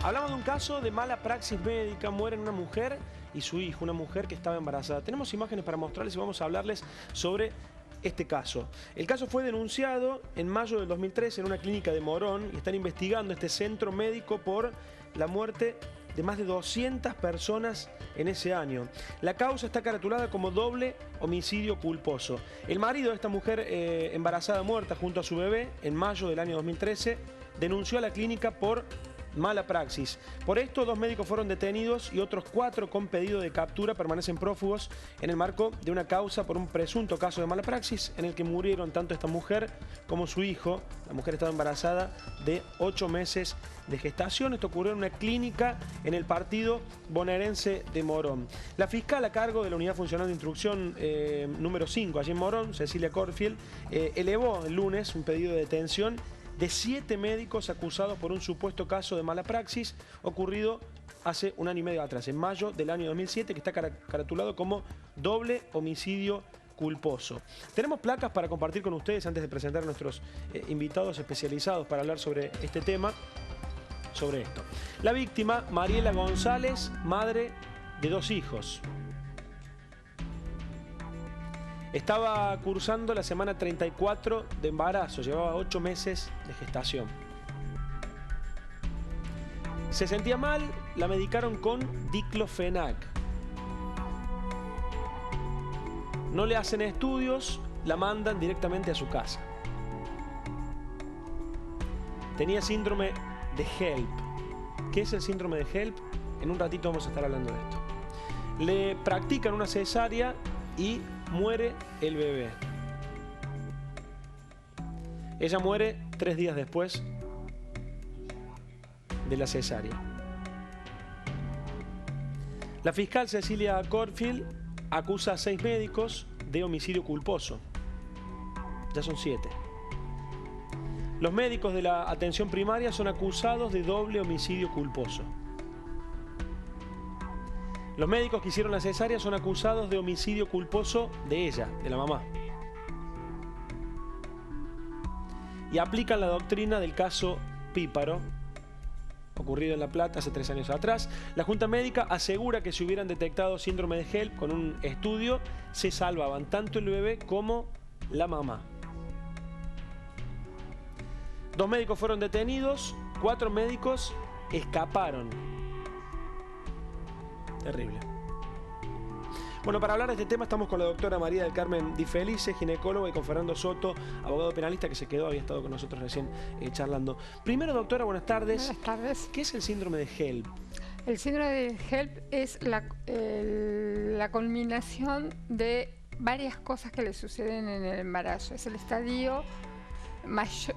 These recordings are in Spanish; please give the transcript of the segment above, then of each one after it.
Hablamos de un caso de mala praxis médica. Mueren una mujer y su hijo, una mujer que estaba embarazada. Tenemos imágenes para mostrarles y vamos a hablarles sobre este caso. El caso fue denunciado en mayo del 2013 en una clínica de Morón y están investigando este centro médico por la muerte de más de 200 personas en ese año. La causa está caratulada como doble homicidio culposo. El marido de esta mujer embarazada muerta junto a su bebé en mayo del año 2013 denunció a la clínica por mala praxis. Por esto, 2 médicos fueron detenidos y otros 4 con pedido de captura permanecen prófugos en el marco de una causa por un presunto caso de mala praxis en el que murieron tanto esta mujer como su hijo. La mujer estaba embarazada de 8 meses de gestación. Esto ocurrió en una clínica en el partido bonaerense de Morón. La fiscal a cargo de la Unidad Funcional de Instrucción número 5, allí en Morón, Cecilia Corfield, elevó el lunes un pedido de detención de 7 médicos acusados por un supuesto caso de mala praxis ocurrido hace 1 año y medio atrás, en mayo del año 2007, que está caratulado como doble homicidio culposo. Tenemos placas para compartir con ustedes antes de presentar a nuestros invitados especializados para hablar sobre este tema, sobre esto. La víctima, Mariela González, madre de 2 hijos. Estaba cursando la semana 34 de embarazo, llevaba 8 meses de gestación. Se sentía mal, la medicaron con diclofenac. No le hacen estudios, la mandan directamente a su casa. Tenía síndrome de HELLP. ¿Qué es el síndrome de HELLP? En un ratito vamos a estar hablando de esto. Le practican una cesárea y muere el bebé. Ella muere 3 días después de la cesárea. La fiscal Cecilia Corfield acusa a 6 médicos de homicidio culposo. Ya son 7. Los médicos de la atención primaria son acusados de doble homicidio culposo. Los médicos que hicieron la cesárea son acusados de homicidio culposo de ella, de la mamá. Y aplican la doctrina del caso Píparo, ocurrido en La Plata hace 3 años atrás. La Junta Médica asegura que si hubieran detectado síndrome de HELLP con un estudio, se salvaban tanto el bebé como la mamá. 2 médicos fueron detenidos, 4 médicos escaparon. Terrible. Bueno, para hablar de este tema estamos con la doctora María del Carmen Di Felice, ginecóloga, y con Fernando Soto, abogado penalista, que se quedó, había estado con nosotros recién charlando. Primero, doctora, buenas tardes. Buenas tardes. ¿Qué es el síndrome de HELLP? El síndrome de HELLP es la culminación de varias cosas que le suceden en el embarazo. Es el estadio más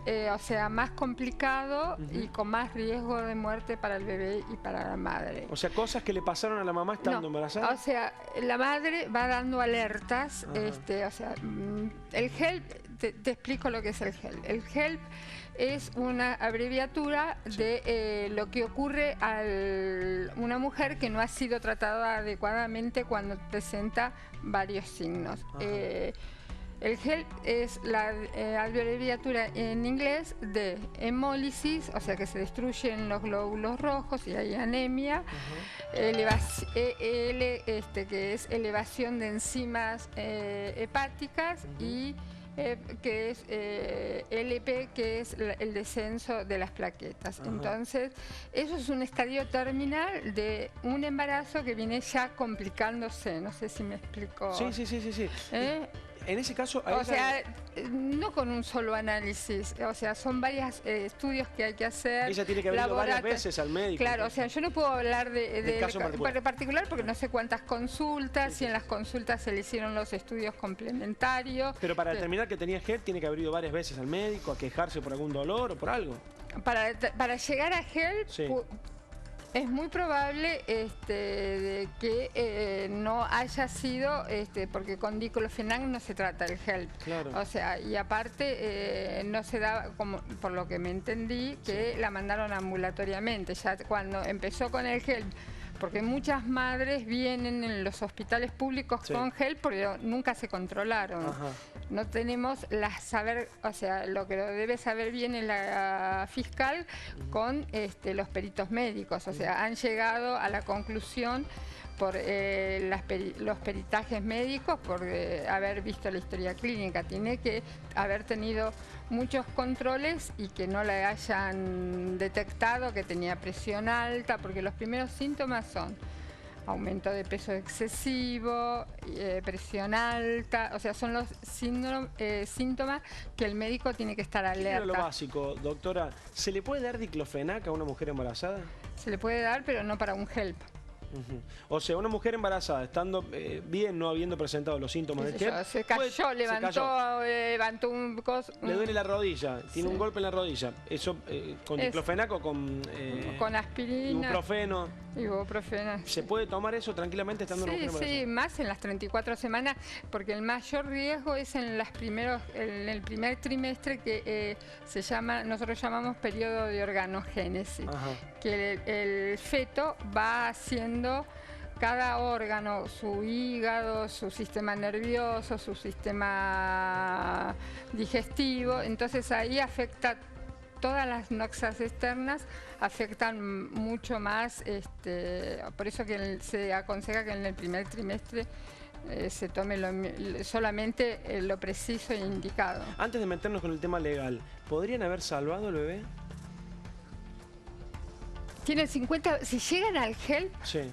complicado y con más riesgo de muerte para el bebé y para la madre. O sea, cosas que le pasaron a la mamá estando embarazada. O sea, la madre va dando alertas. El HELLP, te explico lo que es el HELLP. El HELLP es una abreviatura de lo que ocurre a una mujer que no ha sido tratada adecuadamente cuando presenta varios signos. El HELLP es la abreviatura en inglés de hemólisis, o sea que se destruyen los glóbulos rojos y hay anemia, que es elevación de enzimas hepáticas, y que es LP, que es el descenso de las plaquetas. Entonces, eso es un estadio terminal de un embarazo que viene ya complicándose. No sé si me explico. Sí. En ese caso... O sea, no con un solo análisis, o sea, son varios estudios que hay que hacer. Ella tiene que haber ido varias veces al médico. Claro, o sea, yo no puedo hablar del caso particular porque no sé cuántas consultas, si en las consultas se le hicieron los estudios complementarios. Pero para determinar que tenía HELLP tiene que haber ido varias veces al médico a quejarse por algún dolor o por algo. Para llegar a HELLP... Es muy probable de que no haya sido, porque con diclofenac no se trata el HELLP. Claro. O sea, y aparte no se da, como por lo que me entendí, que la mandaron ambulatoriamente. Ya cuando empezó con el HELLP, porque muchas madres vienen en los hospitales públicos con HELLP porque nunca se controlaron. no tenemos o sea, lo que lo debe saber bien es la fiscal con los peritos médicos. O sea, han llegado a la conclusión por los peritajes médicos, por haber visto la historia clínica. Tiene que haber tenido muchos controles y que no le hayan detectado que tenía presión alta, porque los primeros síntomas son aumento de peso excesivo, presión alta, o sea, son los síntomas que el médico tiene que estar alerta. Pero lo básico, doctora, ¿se le puede dar diclofenac a una mujer embarazada? Se le puede dar, pero no para un HELP. O sea, una mujer embarazada, estando bien, no habiendo presentado los síntomas del HELP, se cayó, levantó un coso. Le duele la rodilla, tiene un golpe en la rodilla. Eso con diclofenac o con aspirina, ibuprofeno. ¿Se puede tomar eso tranquilamente estando una mujer embarazada? Sí, más en las 34 semanas, porque el mayor riesgo es en el primer trimestre, que nosotros llamamos periodo de organogénesis, que el feto va haciendo cada órgano, su hígado, su sistema nervioso, su sistema digestivo. Entonces ahí afecta todas las noxas externas, afectan mucho más, por eso que se aconseja que en el primer trimestre se tome solamente lo preciso e indicado. Antes de meternos con el tema legal, ¿podrían haber salvado al bebé? Tiene 50, si llegan al HELP, sí.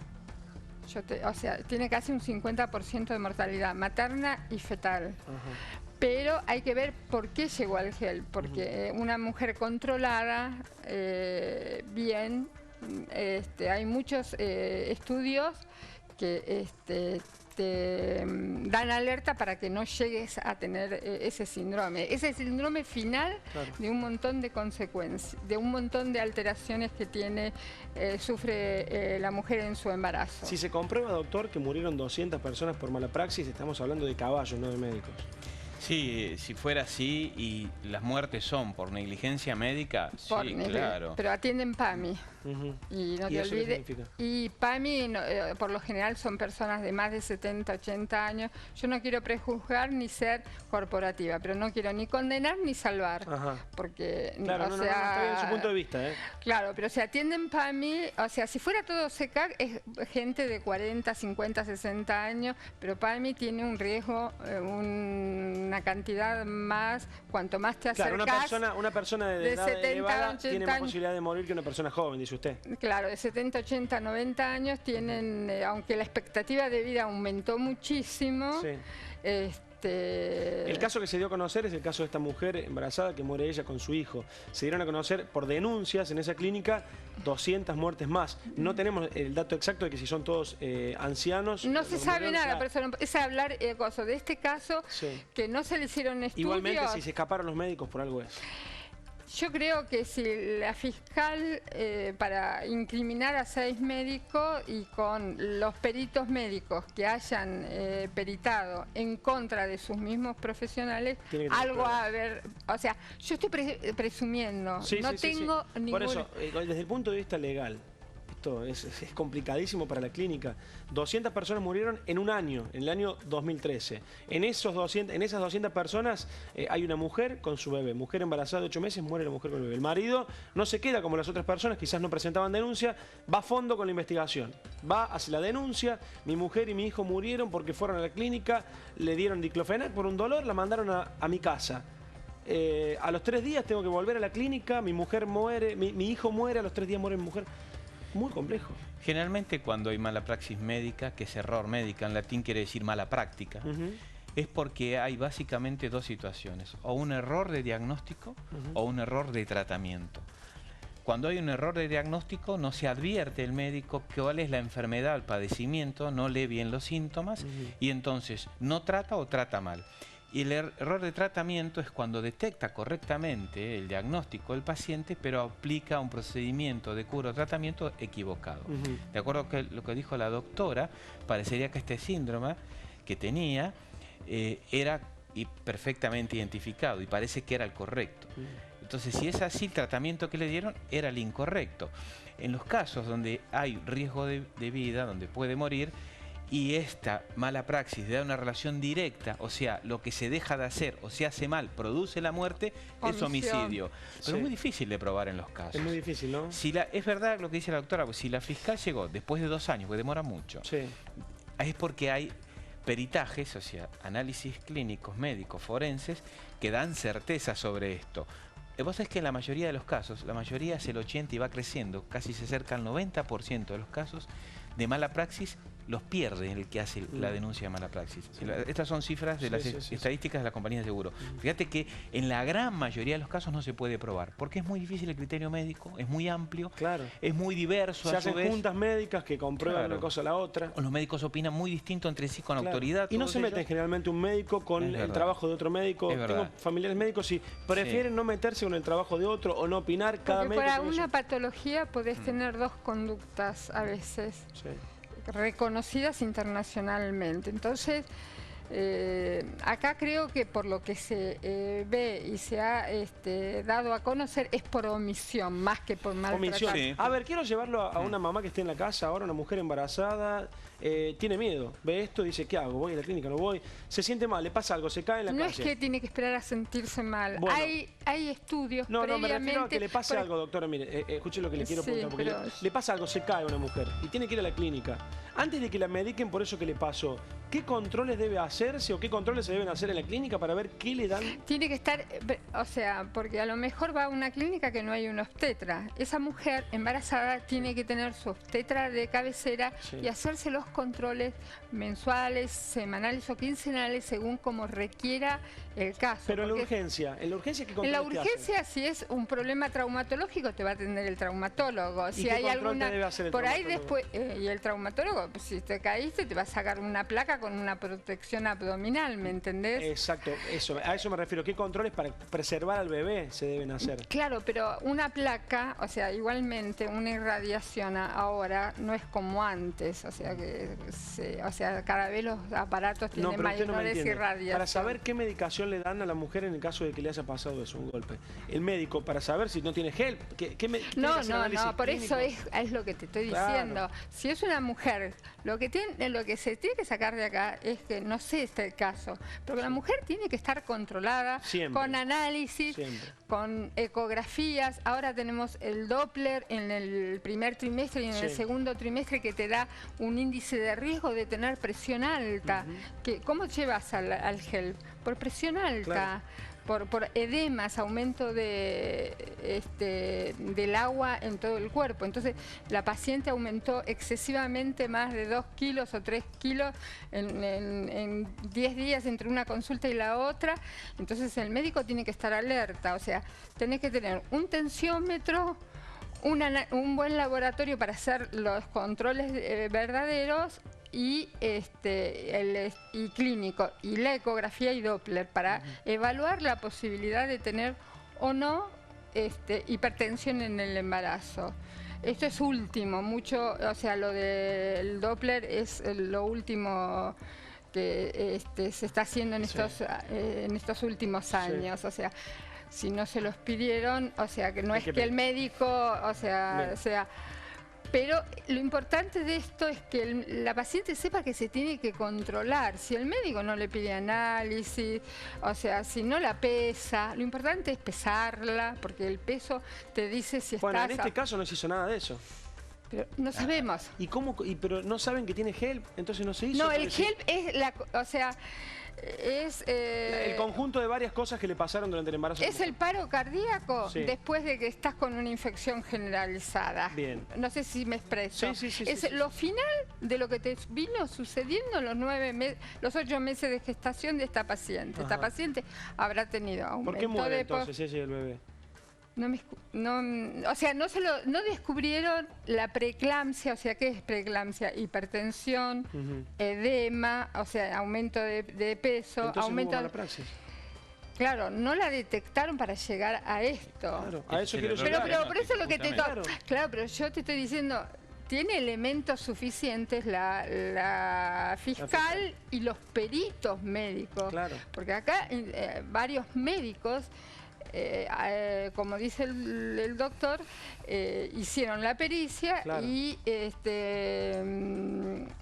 O sea, tiene casi un 50% de mortalidad materna y fetal. Pero hay que ver por qué llegó al HELP, porque una mujer controlada, bien, hay muchos estudios que te dan alerta para que no llegues a tener ese síndrome final, claro, de un montón de consecuencias, de un montón de alteraciones que sufre la mujer en su embarazo. Si se comprueba, doctor, que murieron 200 personas por mala praxis, estamos hablando de caballos, no de médicos. Sí, si fuera así y las muertes son por negligencia médica, sí, claro. Pero atienden PAMI. Y no te olvides. Y PAMI, por lo general, son personas de más de 70, 80 años. Yo no quiero prejuzgar ni ser corporativa, pero no quiero ni condenar ni salvar. Porque, claro, no, está bien su punto de vista. Claro, pero se atienden PAMI, o sea, si fuera todo SECAC, es gente de 40, 50, 60 años, pero PAMI tiene un riesgo, una cantidad más, cuanto más te acercas. Claro, una persona de edad 70, elevada tiene más posibilidad de morir que una persona joven, dice usted. Claro, de 70, 80, 90 años tienen, aunque la expectativa de vida aumentó muchísimo, sí. El caso que se dio a conocer es el caso de esta mujer embarazada que muere ella con su hijo. Se dieron a conocer por denuncias en esa clínica 200 muertes más. No tenemos el dato exacto de que si son todos ancianos. No se sabe nada, pero es hablar de este caso, sí, que no se le hicieron estudios. Igualmente, si se escaparon los médicos, por algo es. Yo creo que si la fiscal, para incriminar a 6 médicos y con los peritos médicos que hayan peritado en contra de sus mismos profesionales, algo a ver, o sea, yo estoy presumiendo, sí, no tengo ningún... Por eso, desde el punto de vista legal, esto es complicadísimo para la clínica. 200 personas murieron en un año, en el año 2013. En esas 200 personas hay una mujer con su bebé. Mujer embarazada de 8 meses, muere la mujer con el bebé. El marido no se queda como las otras personas, quizás no presentaban denuncia, va a fondo con la investigación. Va, hace la denuncia, mi mujer y mi hijo murieron porque fueron a la clínica, le dieron diclofenac por un dolor, la mandaron a mi casa. A los 3 días tengo que volver a la clínica, mi mujer muere, mi hijo muere, a los 3 días muere mi mujer. Muy complejo. Generalmente cuando hay mala praxis médica, que es error médica, en latín quiere decir mala práctica, es porque hay básicamente dos situaciones, o un error de diagnóstico o un error de tratamiento. Cuando hay un error de diagnóstico no se advierte el médico cuál es la enfermedad, el padecimiento, no lee bien los síntomas y entonces no trata o trata mal. Y el error de tratamiento es cuando detecta correctamente el diagnóstico del paciente, pero aplica un procedimiento de cura o tratamiento equivocado. De acuerdo con lo que dijo la doctora, parecería que este síndrome que tenía era perfectamente identificado y parece que era el correcto. Entonces, si es así, el tratamiento que le dieron era el incorrecto. En los casos donde hay riesgo de vida, donde puede morir, y esta mala praxis de dar una relación directa, o sea, lo que se deja de hacer o se hace mal produce la muerte, es homicidio. Pero Sí. es muy difícil de probar en los casos. Es muy difícil, ¿no? Es verdad lo que dice la doctora, pues si la fiscal llegó después de 2 años, porque demora mucho, Sí. es porque hay peritajes, o sea, análisis clínicos, médicos, forenses, que dan certeza sobre esto. Vos sabés que en la mayoría de los casos, la mayoría es el 80 y va creciendo, casi se acerca al 90% de los casos de mala praxis, los pierde el que hace la denuncia de mala praxis. Estas son cifras de las estadísticas de la compañía de seguro. Fíjate que en la gran mayoría de los casos no se puede probar, porque es muy difícil el criterio médico, es muy amplio, Claro. es muy diverso. Se a su hacen vez. juntas médicas que comprueban Claro. una cosa a la otra. Los médicos opinan muy distinto entre sí con Claro. autoridad. Y no todos se meten ellos. generalmente un médico con Es el verdad. trabajo de otro médico. Es Tengo verdad. familiares médicos y prefieren no meterse con el trabajo de otro o no opinar. Cada Porque médico para tiene una su- patología podés tener dos conductas a veces Sí. reconocidas internacionalmente. Entonces, acá creo que por lo que se ve y se ha dado a conocer es por omisión más que por maltrato. Omisión. Sí. A ver, quiero llevarlo a una mamá que esté en la casa ahora, una mujer embarazada, tiene miedo, ve esto y dice, ¿qué hago? ¿Voy a la clínica? ¿No voy? Se siente mal, le pasa algo, se cae en la No calle. es que tiene que esperar a sentirse mal. Bueno. Hay estudios No, me previamente... refiero a que le pase por- algo, doctora. Mire, escuche lo que le quiero Sí, preguntar. Porque pero- le pasa algo, se cae una mujer y tiene que ir a la clínica. Antes de que la mediquen por eso que le pasó, ¿qué controles debe hacerse o qué controles se deben hacer en la clínica para ver qué le dan? Tiene que estar, o sea, porque a lo mejor va a una clínica que no hay un obstetra. Esa mujer embarazada tiene que tener su obstetra de cabecera Sí. y hacerse los controles mensuales, semanales o quincenales según como requiera el caso. Pero en la Porque urgencia, ¿qué en la controles te hacen? urgencia, si es un problema traumatológico, te va a atender el traumatólogo. Si qué hay control alguna, te debe hacer el por ahí traumatólogo? después, y el traumatólogo, pues, si te caíste, te va a sacar una placa con una protección abdominal, ¿me entendés? Exacto, a eso me refiero. ¿Qué controles para preservar al bebé se deben hacer? Claro, pero una placa, o sea, igualmente una irradiación ahora no es como antes, o sea que cada vez los aparatos tienen pero usted no me mayores entiende. irradiación. Para saber qué medicación le dan a la mujer en el caso de que le haya pasado eso, un golpe. El médico, para saber si no tiene gel, tiene que hacer análisis No, por eso clínicos. es lo que te estoy Claro. diciendo. Si es una mujer, lo que se tiene que sacar de acá es que no sé este el caso, pero la mujer tiene que estar controlada Siempre. con análisis, Siempre. con ecografías. Ahora tenemos el Doppler en el primer trimestre y en el Sí. segundo trimestre que te da un índice de riesgo de tener presión alta. ¿Cómo llevas al gel? Por presión alta. Claro. Por edemas, aumento del agua en todo el cuerpo. Entonces, la paciente aumentó excesivamente más de 2 kilos o 3 kilos en 10 días entre una consulta y la otra. Entonces, el médico tiene que estar alerta. O sea, tenés que tener un tensiómetro, un buen laboratorio para hacer los controles verdaderos y y clínico, y la ecografía y Doppler para evaluar la posibilidad de tener o no hipertensión en el embarazo. Esto es último, mucho, o sea, lo del Doppler es lo último que se está haciendo en estos últimos años, o sea, si no se los pidieron, o sea, que no es que el médico, o sea, pero lo importante de esto es que la paciente sepa que se tiene que controlar. Si el médico no le pide análisis, o sea, si no la pesa, lo importante es pesarla, porque el peso te dice si Bueno, estás... en este caso no se hizo nada de eso. Pero no sabemos. ¿Y cómo? Pero no saben que tiene gel, entonces no se hizo. No, el porque sí. HELP es o sea, es... El conjunto de varias cosas que le pasaron durante el embarazo. Es el paro cardíaco Sí. después de que estás con una infección generalizada. Bien. No sé si me expreso. Sí, Es sí. lo final de lo que te vino sucediendo en los 8 meses de gestación de esta paciente. Ajá. Esta paciente habrá tenido aumento ¿Por qué muere de entonces ese y el bebé? o sea, no descubrieron la preeclampsia, o sea, ¿qué es preeclampsia? Hipertensión, edema, o sea, aumento de peso, Entonces aumento... hubo mala praxis. Claro, no la detectaron para llegar a esto. Claro, a eso Es quiero el llegar. Pero por eso lo que te Justamente. toca. Claro, pero yo te estoy diciendo, tiene elementos suficientes la fiscal y los peritos médicos. Claro. Porque acá varios médicos como dice el doctor, hicieron la pericia y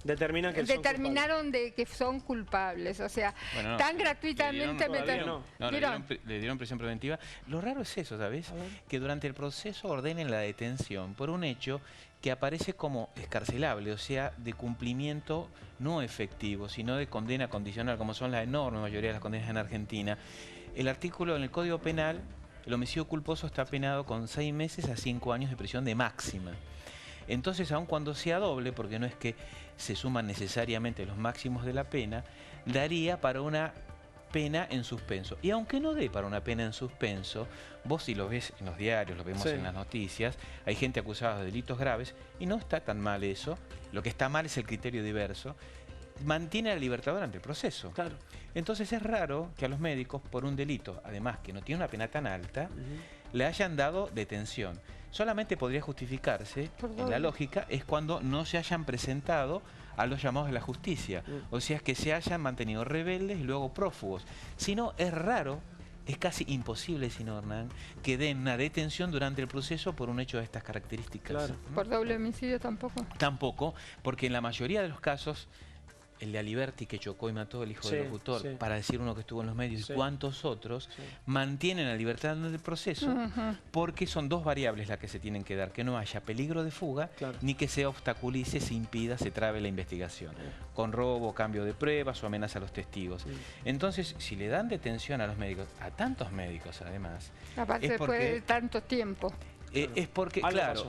determinaron de que son culpables. O sea, bueno, tan gratuitamente... Le dieron prisión preventiva. Lo raro es eso, ¿sabes? Que durante el proceso ordenen la detención por un hecho que aparece como escarcelable, o sea, de cumplimiento no efectivo, sino de condena condicional, como son la enorme mayoría de las condenas en Argentina. El artículo en el Código Penal, el homicidio culposo está penado con 6 meses a 5 años de prisión de máxima. Entonces, aun cuando sea doble, porque no es que se suman necesariamente los máximos de la pena, daría para una pena en suspenso. Y aunque no dé para una pena en suspenso, vos si lo ves en los diarios, lo vemos en las noticias, hay gente acusada de delitos graves y no está tan mal eso. Lo que está mal es el criterio diverso. Mantiene la libertad durante el proceso. Claro. Entonces es raro que a los médicos, por un delito, además que no tiene una pena tan alta, le hayan dado detención. Solamente podría justificarse, en la lógica, es cuando no se hayan presentado a los llamados de la justicia. O sea, que se hayan mantenido rebeldes y luego prófugos. Si no, es raro, es casi imposible, señor Hernán, que den una detención durante el proceso por un hecho de estas características. Claro. ¿Por doble homicidio tampoco? Tampoco, porque en la mayoría de los casos, el de Aliberti que chocó y mató al hijo del locutor, para decir uno que estuvo en los medios, y cuántos otros, mantienen la libertad del proceso porque son dos variables las que se tienen que dar, que no haya peligro de fuga, ni que se obstaculice, se impida, se trabe la investigación, con robo, cambio de pruebas o amenaza a los testigos. Entonces, si le dan detención a los médicos, a tantos médicos además, aparte es porque después de tanto tiempo. Es porque,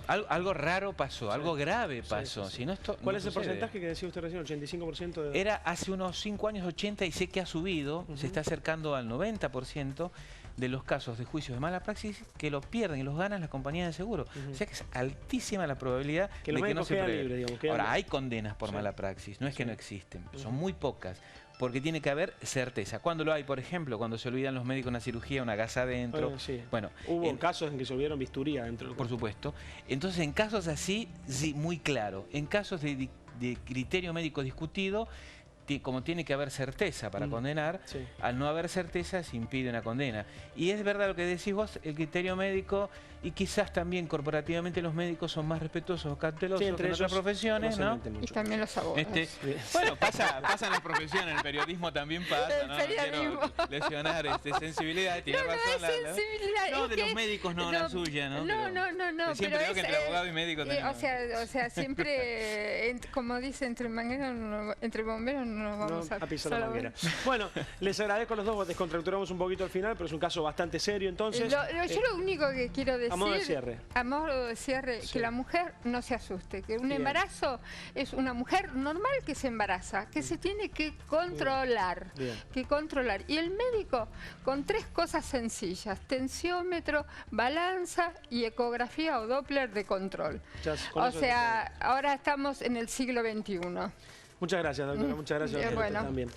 algo raro pasó, algo grave pasó. Si no, esto ¿Cuál no es el porcentaje que decía usted recién? ¿85% de...? Era hace unos 5 años 80 y sé que ha subido, se está acercando al 90% de los casos de juicios de mala praxis que los pierden y los ganan las compañías de seguro. O sea que es altísima la probabilidad de que no se pruebe. Ahora, hay condenas por mala praxis, no es que no existen, son muy pocas. Porque tiene que haber certeza. ¿Cuándo lo hay? Por ejemplo, cuando se olvidan los médicos una cirugía, una gasa adentro. Bueno, hubo casos en que se olvidaron bisturí adentro. Por supuesto. Entonces, en casos así, sí, muy claro. En casos de criterio médico discutido, como tiene que haber certeza para condenar, al no haber certeza se impide una condena. Y es verdad lo que decís vos, el criterio médico, y quizás también corporativamente los médicos son más respetuosos, cautelosos que en otras profesiones, ¿no? Y también los abogados. Bueno, pasa en las profesiones, el periodismo también pasa, ¿no? No quiero lesionar sensibilidad, tiene razón. No, de los médicos no, la suya, ¿no? No. Siempre digo que entre abogado y médico tenemos. O sea, siempre, como dice, entre bomberos no nos vamos a pisar la manguera. Bueno, les agradezco a los dos, descontracturamos un poquito al final, pero es un caso bastante serio, entonces. Yo lo único que quiero decir, a modo de cierre, que la mujer no se asuste, que un embarazo es una mujer normal que se embaraza, que se tiene que controlar, y el médico con 3 cosas sencillas: tensiómetro, balanza y ecografía o Doppler de control. O sea, ahora estamos en el siglo XXI. Muchas gracias, doctora. Muchas gracias a usted también.